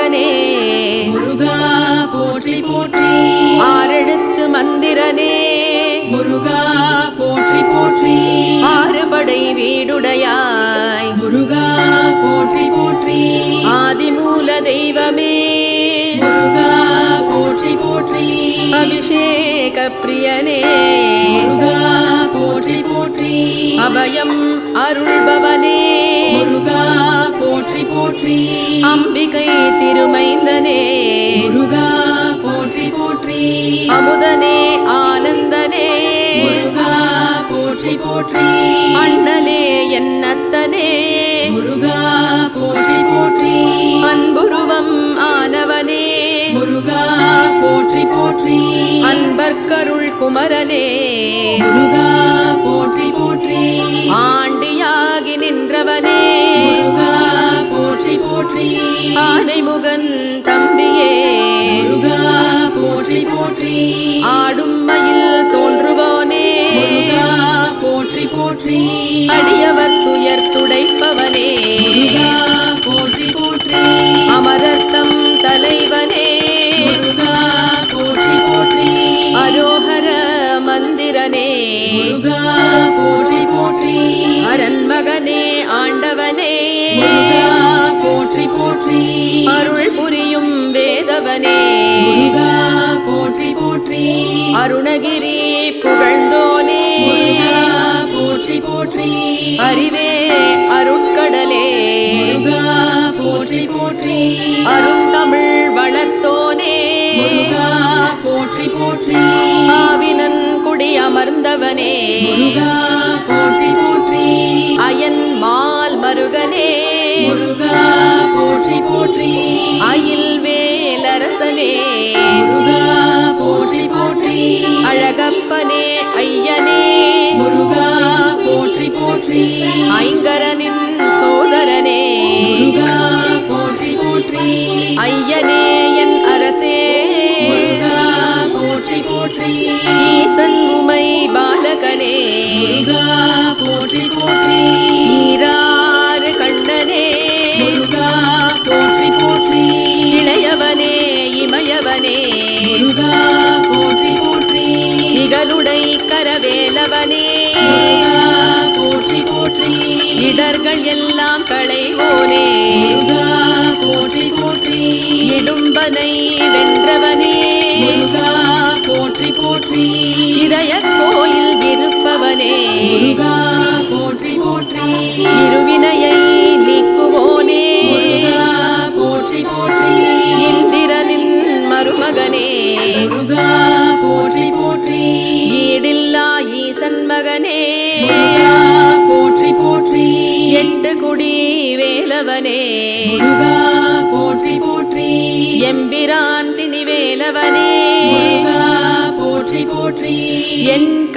மைந்தனே முருகா போற்றி போற்றி. ஆறெழுத்து மந்திரனே முருகா போற்றி போற்றி. ஆறுபடை வீடுடையாய் முருகா போற்றி போற்றி. ஆதிமூல தெய்வமே முருகா போற்றி போற்றி. அபிஷேக பிரியனே முருகா போற்றி போற்றி. அபயம் அருள்பவனே முருகா போற்றி போற்றி. அம்பிகை திருமைந்தனே முருகா போற்றி போற்றி. அமுதனே ஆனந்தனே முருகா போற்றி போற்றி. அண்ணலே என்னத்தனே முருகா போற்றி போற்றி. அன்புருவம் ஆனவனே முருகா போற்றி போற்றி. அன்பர்க்கருள் குமரனே முருகா போற்றி போற்றி. ஆண்டியாகி நின்றவனே முருகா போற்றி போற்றி. ஆனைமுகன் தம்பியே முருகா போற்றி போற்றி. ஆடும் மயில் தோன்றுவோனே முருகா போற்றி போற்றி. அடியவர் துயர் துடைப்பவனே முருகா போற்றி போற்றி. அமரர்த்தம் தலைவனே முருகா போற்றி போற்றி. அரோஹர மந்திரனே முருகா போற்றி போற்றி. அரண்மகனே ஆண்டவனே முருகா போற்றி போற்றி. அருள் புரியும் வேதவனே முருகா போற்றி போற்றி. அருணகிரி புகழ்ந்தோனே முருகா போற்றி போற்றி. அறிவே அருட்கடலே முருகா போற்றி போற்றி. அருந்தமிழ் வளர்த்தோனே முருகா போற்றி போற்றி. ஆவினன் குடி அமர்ந்தவனே முருகா போற்றி போற்றி. அயன் மால் மருகனே முருகா போற்றி போற்றி. அயில் வேலரசனே முருகா போற்றி போற்றி. அழகப்பனே ஐயனே முருகா போற்றி போற்றி. ஐங்கரனின் சோதரனே முருகா போற்றி போற்றி. ஐயனே என் அரசே முருகா போற்றி போற்றி. ஈசன் உமை பாலகனே முருகா போற்றி போற்றி. ஈராறு கண்ணனே முருகா போற்றி போற்றி. இளையவனே இமயவனே முருகா போற்றி போற்றி. இகலுடை கரவேலவனே முருகா போற்றி போற்றி. இடர்கள் எல்லாம் களைவோனே முருகா போற்றி போற்றி. இடும்பனை வென்றவனே முருகா போற்றி போற்றி. இதய கோயில் இருப்பவனே முருகா போற்றி போற்றி. இருவினையை நீக்குவோனே முருகா போற்றி போற்றி. இந்திரனின் மருமகனே முருகா போற்றி போற்றி. ஈடில்லா ஈசன் மகனே முருகா போற்றி போற்றி. எட்டு குடி வேலவனே முருகா போற்றி போற்றி. எம்பிரான் திணிவேலவனே முருகா போற்றி போற்றி. என்